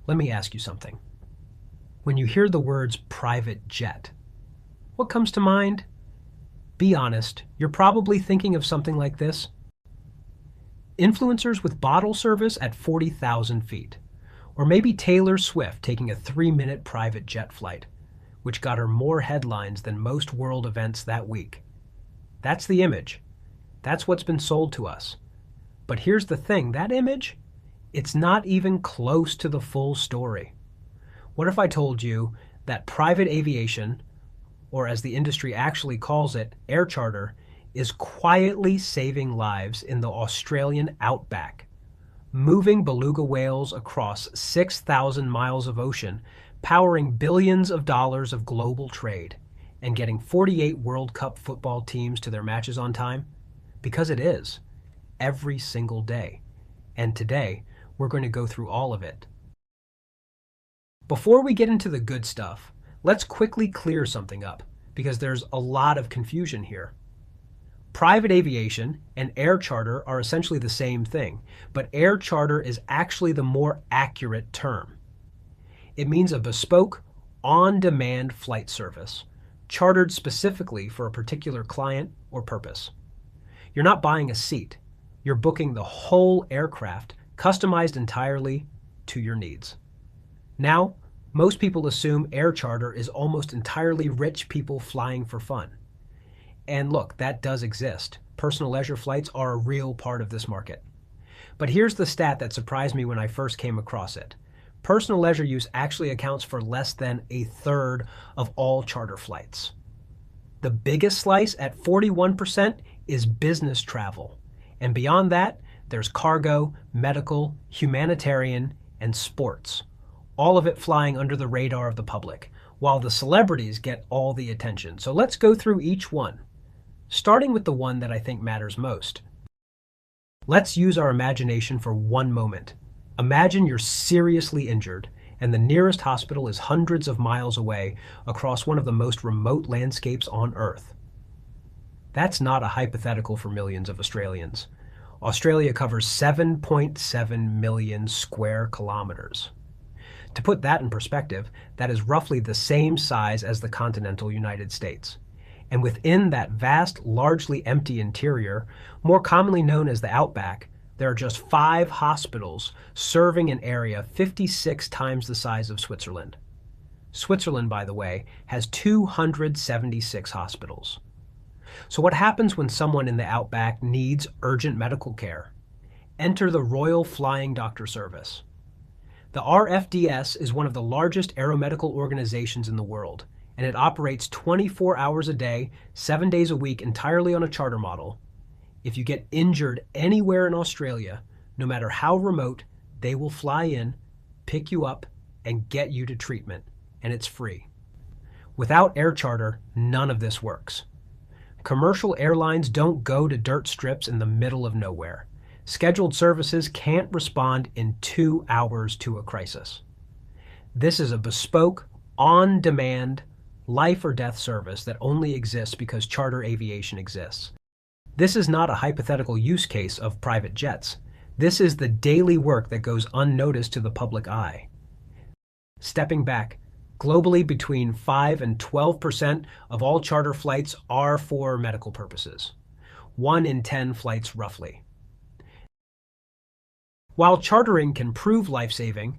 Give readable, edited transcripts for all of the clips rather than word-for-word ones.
Let me ask you something. When you hear the words private jet, what comes to mind? Be honest, you're probably thinking of something like this. Influencers with bottle service at 40,000 feet. Or maybe Taylor Swift taking a 3-minute private jet flight, which got her more headlines than most world events that week. That's the image. That's what's been sold to us. But here's the thing, that image, it's not even close to the full story. What if I told you that private aviation, or as the industry actually calls it, air charter, is quietly saving lives in the Australian outback, moving beluga whales across 6,000 miles of ocean, powering billions of dollars of global trade, and getting 48 World Cup football teams to their matches on time? Because it is, every single day. And today, we're going to go through all of it. Before we get into the good stuff, let's quickly clear something up, because there's a lot of confusion here. Private aviation and air charter are essentially the same thing, but air charter is actually the more accurate term. It means a bespoke, on-demand flight service, chartered specifically for a particular client or purpose. You're not buying a seat, you're booking the whole aircraft, customized entirely to your needs. Now, most people assume air charter is almost entirely rich people flying for fun. And look, that does exist. Personal leisure flights are a real part of this market. But here's the stat that surprised me when I first came across it. Personal leisure use actually accounts for less than a third of all charter flights. The biggest slice at 41% is business travel. And beyond that, there's cargo, medical, humanitarian, and sports. All of it flying under the radar of the public, while the celebrities get all the attention. So let's go through each one, starting with the one that I think matters most. Let's use our imagination for one moment. Imagine you're seriously injured, and the nearest hospital is hundreds of miles away across one of the most remote landscapes on Earth. That's not a hypothetical for millions of Australians. Australia covers 7.7 million square kilometers. To put that in perspective, that is roughly the same size as the continental United States. And within that vast, largely empty interior, more commonly known as the outback, there are just 5 hospitals serving an area 56 times the size of Switzerland. Switzerland, by the way, has 276 hospitals. So what happens when someone in the outback needs urgent medical care? Enter the Royal Flying Doctor Service. The RFDS is one of the largest aeromedical organizations in the world, and it operates 24 hours a day, 7 days a week, entirely on a charter model. If you get injured anywhere in Australia, no matter how remote, they will fly in, pick you up, and get you to treatment, and it's free. Without air charter, none of this works. Commercial airlines don't go to dirt strips in the middle of nowhere. Scheduled services can't respond in 2 hours to a crisis. This is a bespoke, on-demand, life or death service that only exists because charter aviation exists. This is not a hypothetical use case of private jets. This is the daily work that goes unnoticed to the public eye. Stepping back, globally between 5 and 12% of all charter flights are for medical purposes. 1 in 10 flights roughly. While chartering can prove life-saving,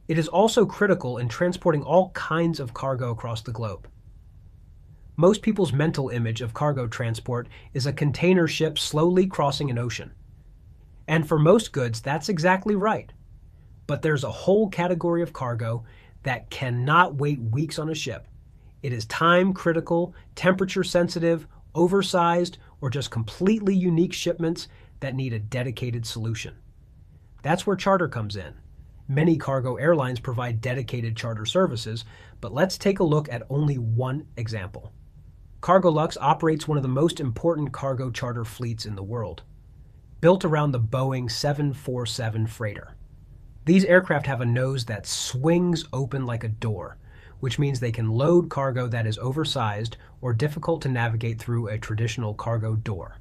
it is also critical in transporting all kinds of cargo across the globe. Most people's mental image of cargo transport is a container ship slowly crossing an ocean. And for most goods, that's exactly right. But there's a whole category of cargo that cannot wait weeks on a ship. It is time-critical, temperature-sensitive, oversized, or just completely unique shipments that need a dedicated solution. That's where charter comes in. Many cargo airlines provide dedicated charter services, but let's take a look at only one example. Cargolux operates one of the most important cargo charter fleets in the world, built around the Boeing 747 freighter. These aircraft have a nose that swings open like a door, which means they can load cargo that is oversized or difficult to navigate through a traditional cargo door.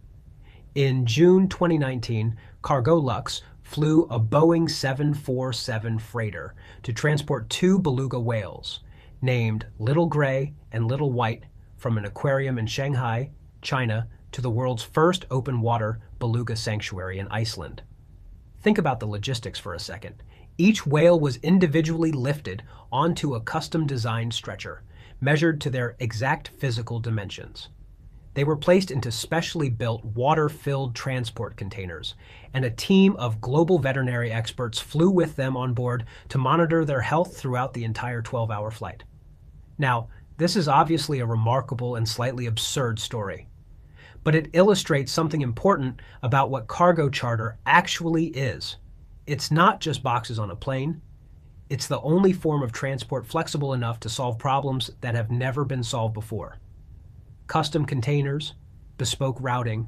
In June 2019, Cargolux flew a Boeing 747 freighter to transport two beluga whales, named Little Gray and Little White, from an aquarium in Shanghai, China, to the world's first open water beluga sanctuary in Iceland. Think about the logistics for a second. Each whale was individually lifted onto a custom-designed stretcher, measured to their exact physical dimensions. They were placed into specially built water-filled transport containers, and a team of global veterinary experts flew with them on board to monitor their health throughout the entire 12-hour flight. Now, this is obviously a remarkable and slightly absurd story, but it illustrates something important about what cargo charter actually is. It's not just boxes on a plane. It's the only form of transport flexible enough to solve problems that have never been solved before. Custom containers, bespoke routing,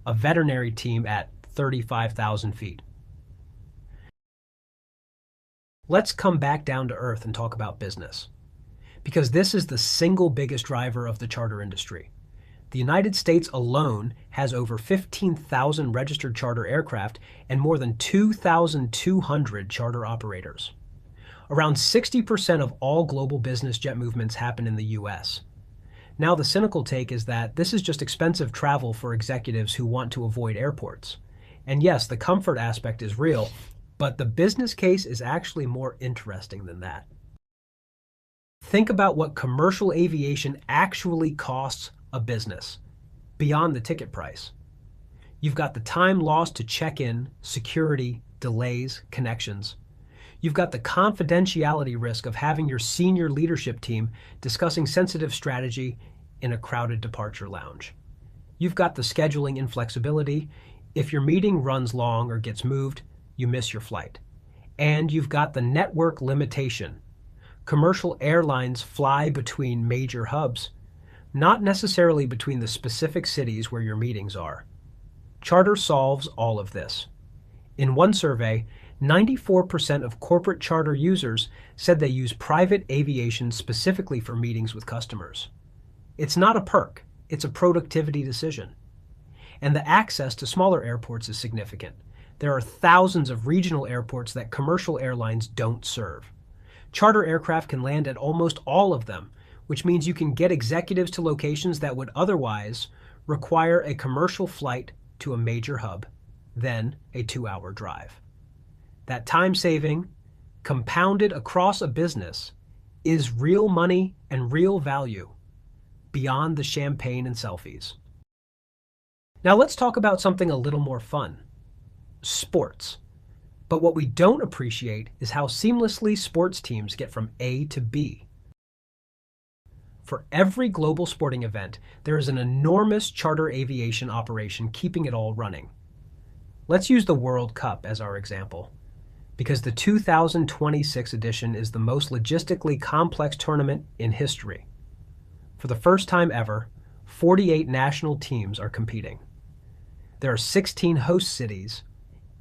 a veterinary team at 35,000 feet. Let's come back down to earth and talk about business, because this is the single biggest driver of the charter industry. The United States alone has over 15,000 registered charter aircraft and more than 2,200 charter operators. Around 60% of all global business jet movements happen in the US. Now, the cynical take is that this is just expensive travel for executives who want to avoid airports. And yes, the comfort aspect is real, but the business case is actually more interesting than that. Think about what commercial aviation actually costs a business, beyond the ticket price. You've got the time lost to check in, security, delays, connections. You've got the confidentiality risk of having your senior leadership team discussing sensitive strategy in a crowded departure lounge. You've got the scheduling inflexibility. If your meeting runs long or gets moved, you miss your flight. And you've got the network limitation. Commercial airlines fly between major hubs, not necessarily between the specific cities where your meetings are. Charter solves all of this. In one survey, 94% of corporate charter users said they use private aviation specifically for meetings with customers. It's not a perk, it's a productivity decision. And the access to smaller airports is significant. There are thousands of regional airports that commercial airlines don't serve. Charter aircraft can land at almost all of them, which means you can get executives to locations that would otherwise require a commercial flight to a major hub, then a 2-hour drive. That time saving, compounded across a business, is real money and real value beyond the champagne and selfies. Now let's talk about something a little more fun. Sports. But what we don't appreciate is how seamlessly sports teams get from A to B. For every global sporting event, there is an enormous charter aviation operation keeping it all running. Let's use the World Cup as our example, because the 2026 edition is the most logistically complex tournament in history. For the first time ever, 48 national teams are competing. There are 16 host cities,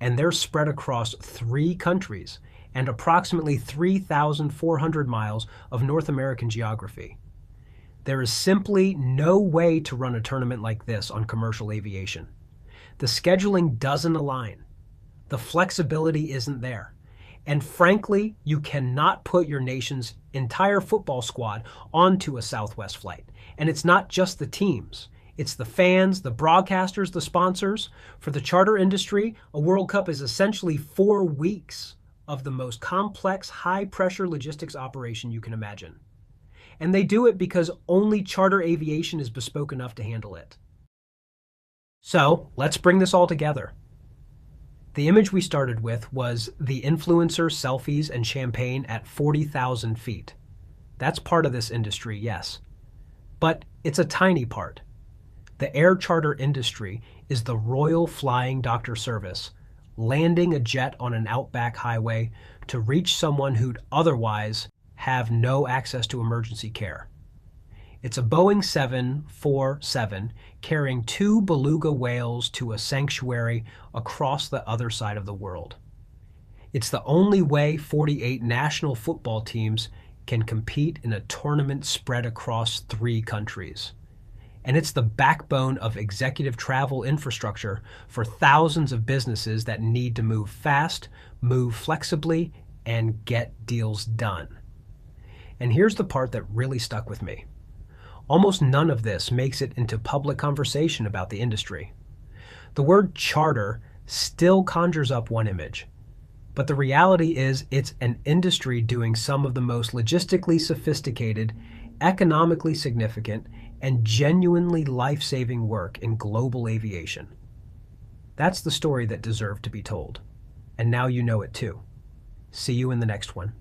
and they're spread across 3 countries and approximately 3,400 miles of North American geography. There is simply no way to run a tournament like this on commercial aviation. The scheduling doesn't align. The flexibility isn't there. And frankly, you cannot put your nation's entire football squad onto a Southwest flight. And it's not just the teams. It's the fans, the broadcasters, the sponsors. For the charter industry, a World Cup is essentially 4 weeks of the most complex, high-pressure logistics operation you can imagine. And they do it because only charter aviation is bespoke enough to handle it. So, let's bring this all together. The image we started with was the influencer selfies and champagne at 40,000 feet. That's part of this industry, yes. But it's a tiny part. The air charter industry is the Royal Flying Doctor Service, landing a jet on an outback highway to reach someone who'd otherwise have no access to emergency care. It's a Boeing 747 carrying 2 beluga whales to a sanctuary across the other side of the world. It's the only way 48 national football teams can compete in a tournament spread across 3 countries. and it's the backbone of executive travel infrastructure for thousands of businesses that need to move fast, move flexibly, and get deals done. And here's the part that really stuck with me. Almost none of this makes it into public conversation about the industry. The word charter still conjures up one image, but the reality is it's an industry doing some of the most logistically sophisticated, economically significant, and genuinely life-saving work in global aviation. That's the story that deserved to be told. And now you know it too. See you in the next one.